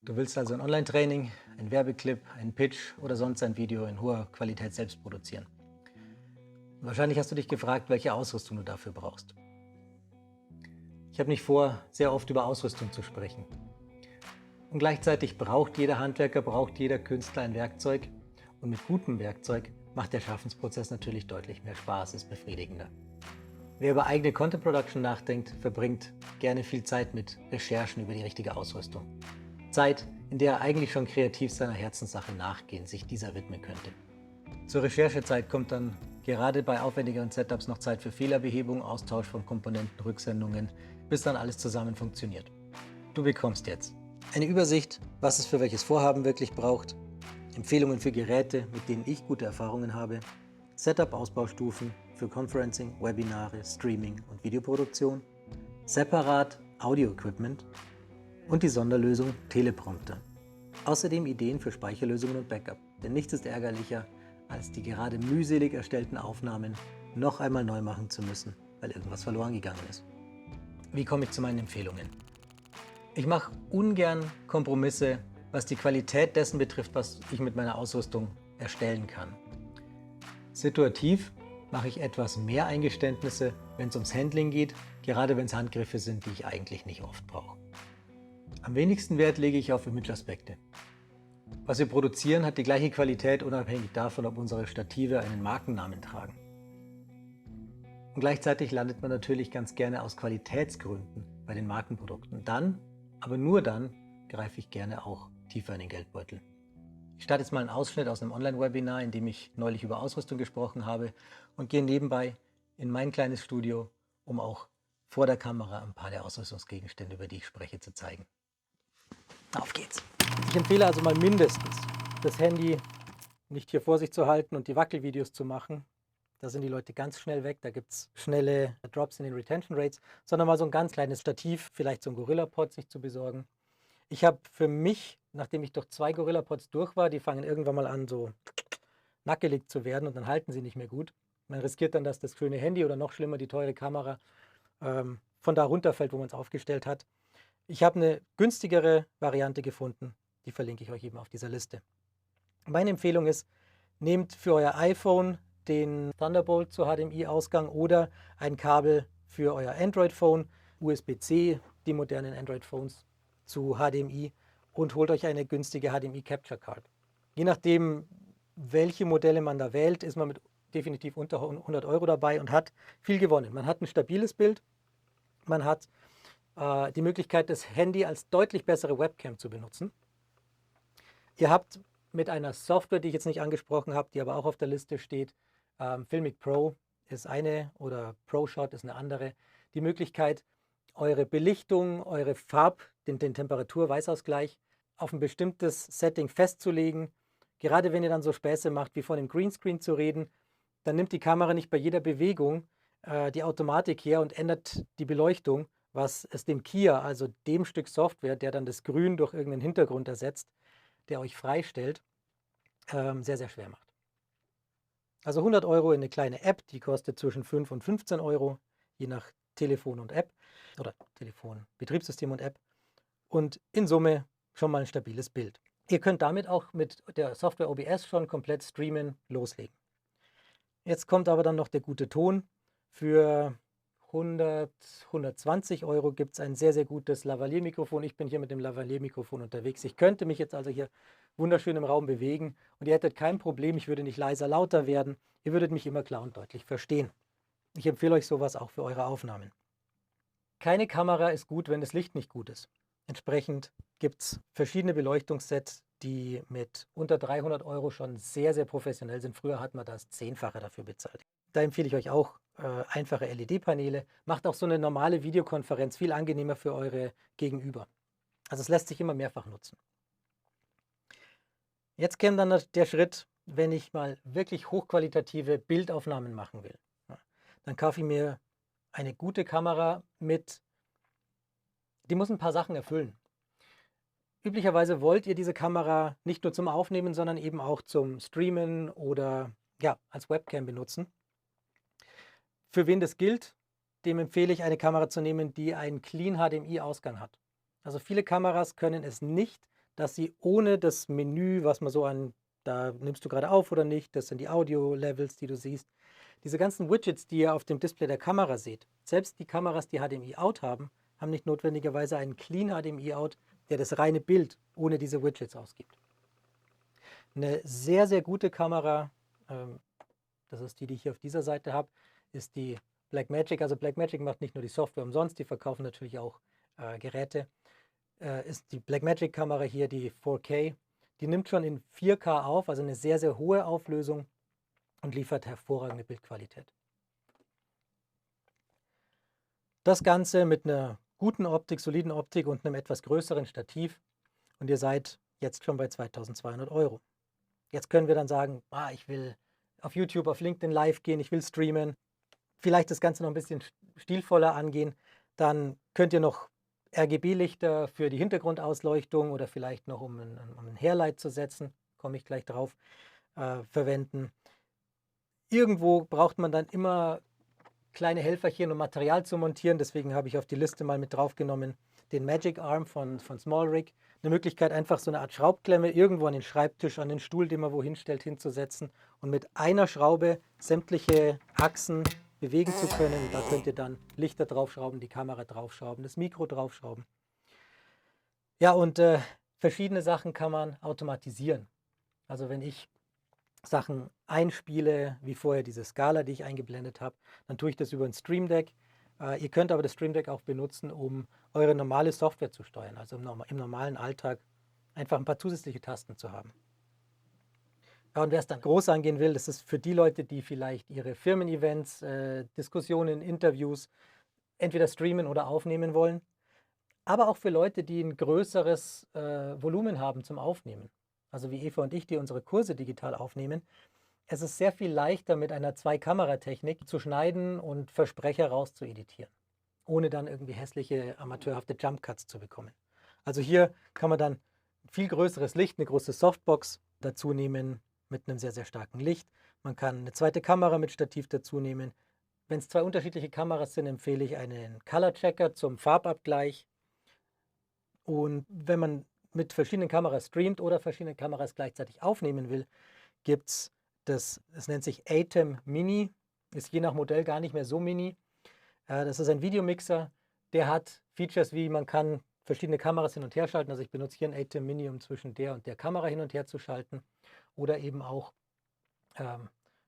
Du willst also ein Online-Training, ein Werbeclip, einen Pitch oder sonst ein Video in hoher Qualität selbst produzieren. Wahrscheinlich hast du dich gefragt, welche Ausrüstung du dafür brauchst. Ich habe nicht vor, sehr oft über Ausrüstung zu sprechen. Und gleichzeitig braucht jeder Handwerker, braucht jeder Künstler ein Werkzeug. Und mit gutem Werkzeug macht der Schaffensprozess natürlich deutlich mehr Spaß, ist befriedigender. Wer über eigene Content Production nachdenkt, verbringt gerne viel Zeit mit Recherchen über die richtige Ausrüstung. Zeit, in der er eigentlich schon kreativ seiner Herzenssache nachgehen, sich dieser widmen könnte. Zur Recherchezeit kommt dann gerade bei aufwendigeren Setups noch Zeit für Fehlerbehebung, Austausch von Komponenten, Rücksendungen, bis dann alles zusammen funktioniert. Du bekommst jetzt eine Übersicht, was es für welches Vorhaben wirklich braucht, Empfehlungen für Geräte, mit denen ich gute Erfahrungen habe, Setup-Ausbaustufen für Conferencing, Webinare, Streaming und Videoproduktion, separat Audio-Equipment und die Sonderlösung Teleprompter. Außerdem Ideen für Speicherlösungen und Backup, denn nichts ist ärgerlicher, als die gerade mühselig erstellten Aufnahmen noch einmal neu machen zu müssen, weil irgendwas verloren gegangen ist. Wie komme ich zu meinen Empfehlungen? Ich mache ungern Kompromisse, was die Qualität dessen betrifft, was ich mit meiner Ausrüstung erstellen kann. Situativ mache ich etwas mehr Eingeständnisse, wenn es ums Handling geht, gerade wenn es Handgriffe sind, die ich eigentlich nicht oft brauche. Am wenigsten Wert lege ich auf Image-Aspekte. Was wir produzieren, hat die gleiche Qualität, unabhängig davon, ob unsere Stative einen Markennamen tragen. Und gleichzeitig landet man natürlich ganz gerne aus Qualitätsgründen bei den Markenprodukten. Dann, aber nur dann, greife ich gerne auch tiefer in den Geldbeutel. Ich starte jetzt mal einen Ausschnitt aus einem Online-Webinar, in dem ich neulich über Ausrüstung gesprochen habe und gehe nebenbei in mein kleines Studio, um auch vor der Kamera ein paar der Ausrüstungsgegenstände, über die ich spreche, zu zeigen. Auf geht's! Ich empfehle also mal mindestens, das Handy nicht hier vor sich zu halten und die Wackelvideos zu machen. Da sind die Leute ganz schnell weg, da gibt es schnelle Drops in den Retention Rates, sondern mal so ein ganz kleines Stativ, vielleicht so ein Gorilla-Pod sich zu besorgen. Ich habe für mich, nachdem ich durch 2 Gorilla-Pods durch war, die fangen irgendwann mal an so nackelig zu werden und dann halten sie nicht mehr gut. Man riskiert dann, dass das schöne Handy oder noch schlimmer die teure Kamera von da runterfällt, wo man es aufgestellt hat. Ich habe eine günstigere Variante gefunden, die verlinke ich euch eben auf dieser Liste. Meine Empfehlung ist, nehmt für euer iPhone den Thunderbolt zu HDMI-Ausgang oder ein Kabel für euer Android-Phone, USB-C, die modernen Android-Phones zu HDMI und holt euch eine günstige HDMI-Capture-Card. Je nachdem, welche Modelle man da wählt, ist man mit definitiv unter 100 € dabei und hat viel gewonnen. Man hat ein stabiles Bild, man hat die Möglichkeit, das Handy als deutlich bessere Webcam zu benutzen. Ihr habt mit einer Software, die ich jetzt nicht angesprochen habe, die aber auch auf der Liste steht, Filmic Pro ist eine oder ProShot ist eine andere, die Möglichkeit, eure Belichtung, eure den Temperatur-Weißausgleich auf ein bestimmtes Setting festzulegen. Gerade wenn ihr dann so Späße macht, wie von dem Greenscreen zu reden, dann nimmt die Kamera nicht bei jeder Bewegung die Automatik her und ändert die Beleuchtung, was es dem Kia, also dem Stück Software, der dann das Grün durch irgendeinen Hintergrund ersetzt, der euch freistellt, sehr, sehr schwer macht. Also 100 € in eine kleine App, die kostet zwischen 5 und 15 €, je nach Telefon und App oder Telefon, Betriebssystem und App. Und in Summe schon mal ein stabiles Bild. Ihr könnt damit auch mit der Software OBS schon komplett streamen, loslegen. Jetzt kommt aber dann noch der gute Ton. Für 100, 120 € gibt es ein sehr, sehr gutes Lavalier-Mikrofon. Ich bin hier mit dem Lavalier-Mikrofon unterwegs. Ich könnte mich jetzt also hier wunderschön im Raum bewegen und ihr hättet kein Problem. Ich würde nicht leiser, lauter werden. Ihr würdet mich immer klar und deutlich verstehen. Ich empfehle euch sowas auch für eure Aufnahmen. Keine Kamera ist gut, wenn das Licht nicht gut ist. Entsprechend gibt es verschiedene Beleuchtungssets, die mit unter 300 € schon sehr, sehr professionell sind. Früher hat man das 10-fache dafür bezahlt. Da empfehle ich euch auch einfache LED-Paneele. Macht auch so eine normale Videokonferenz viel angenehmer für eure Gegenüber. Also es lässt sich immer mehrfach nutzen. Jetzt käme dann der Schritt, wenn ich mal wirklich hochqualitative Bildaufnahmen machen will. Ja, dann kaufe ich mir eine gute Kamera die muss ein paar Sachen erfüllen. Üblicherweise wollt ihr diese Kamera nicht nur zum Aufnehmen, sondern eben auch zum Streamen oder ja, als Webcam benutzen. Für wen das gilt, dem empfehle ich, eine Kamera zu nehmen, die einen Clean HDMI-Ausgang hat. Also viele Kameras können es nicht, dass sie ohne das Menü, was man so an, da nimmst du gerade auf oder nicht, das sind die Audio-Levels, die du siehst, diese ganzen Widgets, die ihr auf dem Display der Kamera seht, selbst die Kameras, die HDMI-Out haben, haben nicht notwendigerweise einen Clean HDMI-Out, der das reine Bild ohne diese Widgets ausgibt. Eine sehr, sehr gute Kamera, das ist die, die ich hier auf dieser Seite habe, ist die Blackmagic. Also Blackmagic macht nicht nur die Software umsonst, die verkaufen natürlich auch Geräte. Ist die Blackmagic-Kamera hier, die 4K, die nimmt schon in 4K auf, also eine sehr, sehr hohe Auflösung und liefert hervorragende Bildqualität. Das Ganze mit einer guten Optik, soliden Optik und einem etwas größeren Stativ und ihr seid jetzt schon bei 2.200 Euro. Jetzt können wir dann sagen, ich will auf YouTube, auf LinkedIn live gehen, ich will streamen, vielleicht das Ganze noch ein bisschen stilvoller angehen, dann könnt ihr noch RGB-Lichter für die Hintergrundausleuchtung oder vielleicht noch, um ein Hairlight zu setzen, komme ich gleich drauf, verwenden. Irgendwo braucht man dann immer kleine Helferchen, um Material zu montieren, deswegen habe ich auf die Liste mal mit draufgenommen den Magic Arm von SmallRig. Eine Möglichkeit, einfach so eine Art Schraubklemme irgendwo an den Schreibtisch, an den Stuhl, den man wohin stellt, hinzusetzen und mit einer Schraube sämtliche Achsen bewegen zu können. Da könnt ihr dann Lichter draufschrauben, die Kamera draufschrauben, das Mikro draufschrauben. Ja, und verschiedene Sachen kann man automatisieren. Also wenn ich Sachen einspiele, wie vorher diese Skala, die ich eingeblendet habe, dann tue ich das über ein Stream Deck. Ihr könnt aber das Stream Deck auch benutzen, um eure normale Software zu steuern, also im normalen Alltag einfach ein paar zusätzliche Tasten zu haben. Ja, und wer es dann groß angehen will, das ist für die Leute, die vielleicht ihre Firmen-Events, Diskussionen, Interviews entweder streamen oder aufnehmen wollen, aber auch für Leute, die ein größeres Volumen haben zum Aufnehmen. Also wie Eva und ich, die unsere Kurse digital aufnehmen. Es ist sehr viel leichter, mit einer Zwei-Kamera-Technik zu schneiden und Versprecher rauszueditieren, ohne dann irgendwie hässliche, amateurhafte Jump-Cuts zu bekommen. Also hier kann man dann ein viel größeres Licht, eine große Softbox dazu nehmen mit einem sehr, sehr starken Licht. Man kann eine zweite Kamera mit Stativ dazu nehmen. Wenn es zwei unterschiedliche Kameras sind, empfehle ich einen Color Checker zum Farbabgleich. Und wenn man mit verschiedenen Kameras streamt oder verschiedene Kameras gleichzeitig aufnehmen will, gibt es das nennt sich ATEM Mini, ist je nach Modell gar nicht mehr so mini. Das ist ein Videomixer, der hat Features wie, man kann verschiedene Kameras hin und her schalten. Also ich benutze hier ein ATEM Mini, um zwischen der und der Kamera hin und her zu schalten. Oder eben auch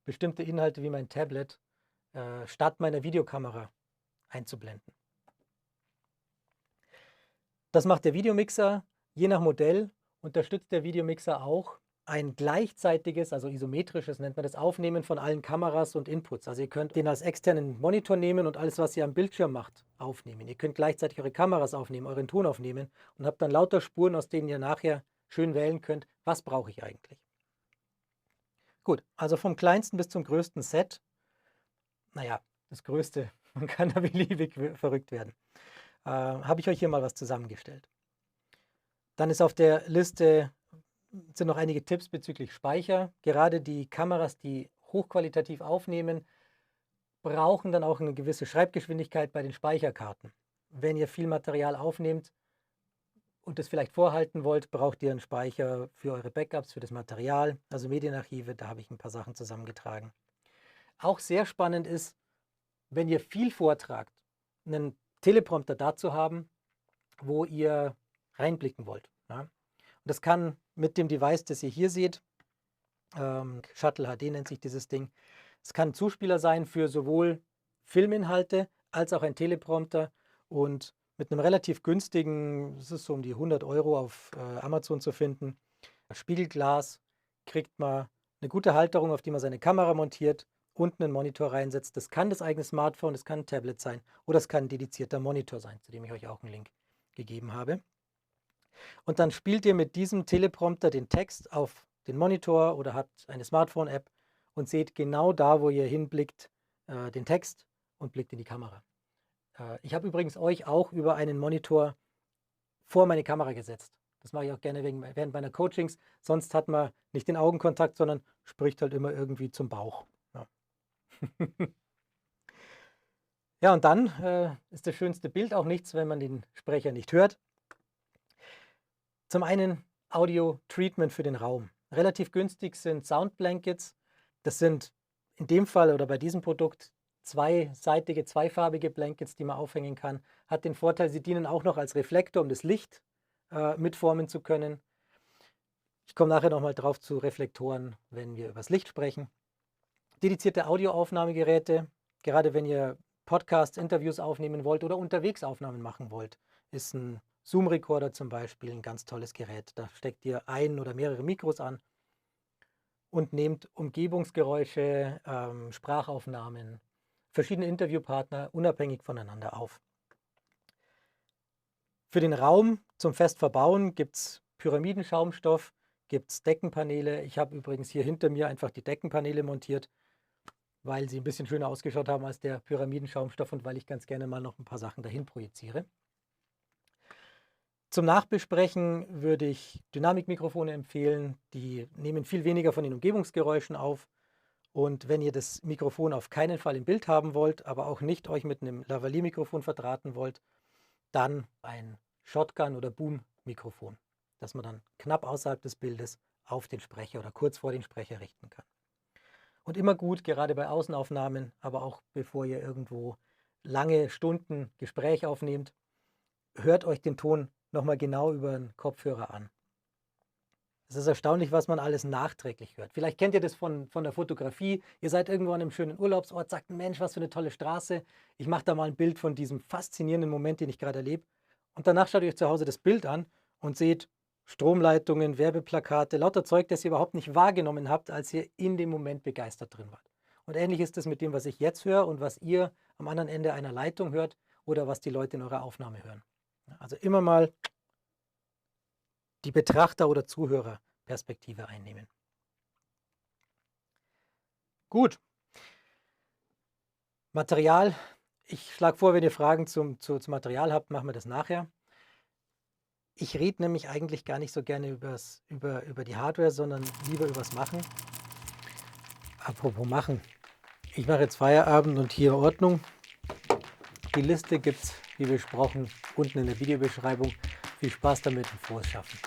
bestimmte Inhalte wie mein Tablet statt meiner Videokamera einzublenden. Das macht der Videomixer. Je nach Modell unterstützt der Videomixer auch ein gleichzeitiges, also isometrisches nennt man das, Aufnehmen von allen Kameras und Inputs. Also ihr könnt den als externen Monitor nehmen und alles, was ihr am Bildschirm macht, aufnehmen. Ihr könnt gleichzeitig eure Kameras aufnehmen, euren Ton aufnehmen und habt dann lauter Spuren, aus denen ihr nachher schön wählen könnt, was brauche ich eigentlich. Gut, also vom kleinsten bis zum größten Set. Naja, das größte, man kann da beliebig verrückt werden. Habe ich euch hier mal was zusammengestellt. Dann ist auf der Liste sind noch einige Tipps bezüglich Speicher. Gerade die Kameras, die hochqualitativ aufnehmen, brauchen dann auch eine gewisse Schreibgeschwindigkeit bei den Speicherkarten. Wenn ihr viel Material aufnehmt und das vielleicht vorhalten wollt, braucht ihr einen Speicher für eure Backups, für das Material, also Medienarchive, da habe ich ein paar Sachen zusammengetragen. Auch sehr spannend ist, wenn ihr viel vortragt, einen Teleprompter dazu haben, wo ihr reinblicken wollt. Ja? Und das kann mit dem Device, das ihr hier seht, Shuttle HD nennt sich dieses Ding, es kann ein Zuspieler sein für sowohl Filminhalte als auch ein Teleprompter und mit einem relativ günstigen, das ist so um die 100 Euro auf Amazon zu finden, Spiegelglas, kriegt man eine gute Halterung, auf die man seine Kamera montiert, unten einen Monitor reinsetzt. Das kann das eigene Smartphone, das kann ein Tablet sein oder es kann ein dedizierter Monitor sein, zu dem ich euch auch einen Link gegeben habe. Und dann spielt ihr mit diesem Teleprompter den Text auf den Monitor oder habt eine Smartphone-App und seht genau da, wo ihr hinblickt, den Text und blickt in die Kamera. Ich habe übrigens euch auch über einen Monitor vor meine Kamera gesetzt. Das mache ich auch gerne während meiner Coachings. Sonst hat man nicht den Augenkontakt, sondern spricht halt immer irgendwie zum Bauch. Ja, ja und dann ist das schönste Bild auch nichts, wenn man den Sprecher nicht hört. Zum einen Audio-Treatment für den Raum. Relativ günstig sind Sound Blankets. Das sind in dem Fall oder bei diesem Produkt zweiseitige, zweifarbige Blankets, die man aufhängen kann. Hat den Vorteil, sie dienen auch noch als Reflektor, um das Licht mitformen zu können. Ich komme nachher nochmal drauf zu Reflektoren, wenn wir über das Licht sprechen. Dedizierte Audioaufnahmegeräte, gerade wenn ihr Podcasts, Interviews aufnehmen wollt oder unterwegs Aufnahmen machen wollt, ist ein Zoom-Recorder zum Beispiel ein ganz tolles Gerät. Da steckt ihr ein oder mehrere Mikros an und nehmt Umgebungsgeräusche, Sprachaufnahmen, verschiedene Interviewpartner unabhängig voneinander auf. Für den Raum zum fest verbauen gibt es Pyramidenschaumstoff, gibt es Deckenpaneele. Ich habe übrigens hier hinter mir einfach die Deckenpaneele montiert, weil sie ein bisschen schöner ausgeschaut haben als der Pyramidenschaumstoff und weil ich ganz gerne mal noch ein paar Sachen dahin projiziere. Zum Nachbesprechen würde ich Dynamikmikrofone empfehlen. Die nehmen viel weniger von den Umgebungsgeräuschen auf. Und wenn ihr das Mikrofon auf keinen Fall im Bild haben wollt, aber auch nicht euch mit einem Lavalier-Mikrofon verdrahten wollt, dann ein Shotgun- oder Boom-Mikrofon, das man dann knapp außerhalb des Bildes auf den Sprecher oder kurz vor den Sprecher richten kann. Und immer gut, gerade bei Außenaufnahmen, aber auch bevor ihr irgendwo lange Stunden Gespräch aufnehmt, hört euch den Ton nochmal genau über den Kopfhörer an. Es ist erstaunlich, was man alles nachträglich hört. Vielleicht kennt ihr das von der Fotografie. Ihr seid irgendwo an einem schönen Urlaubsort, sagt, Mensch, was für eine tolle Straße. Ich mache da mal ein Bild von diesem faszinierenden Moment, den ich gerade erlebe. Und danach schaut ihr euch zu Hause das Bild an und seht Stromleitungen, Werbeplakate, lauter Zeug, das ihr überhaupt nicht wahrgenommen habt, als ihr in dem Moment begeistert drin wart. Und ähnlich ist es mit dem, was ich jetzt höre und was ihr am anderen Ende einer Leitung hört oder was die Leute in eurer Aufnahme hören. Also immer mal die Betrachter- oder Zuhörerperspektive einnehmen. Gut. Material. Ich schlage vor, wenn ihr Fragen zum Material habt, machen wir das nachher. Ich rede nämlich eigentlich gar nicht so gerne über die Hardware, sondern lieber übers Machen. Apropos Machen. Ich mache jetzt Feierabend und hier Ordnung. Die Liste gibt es, wie besprochen, unten in der Videobeschreibung. Viel Spaß damit und frohes Schaffen.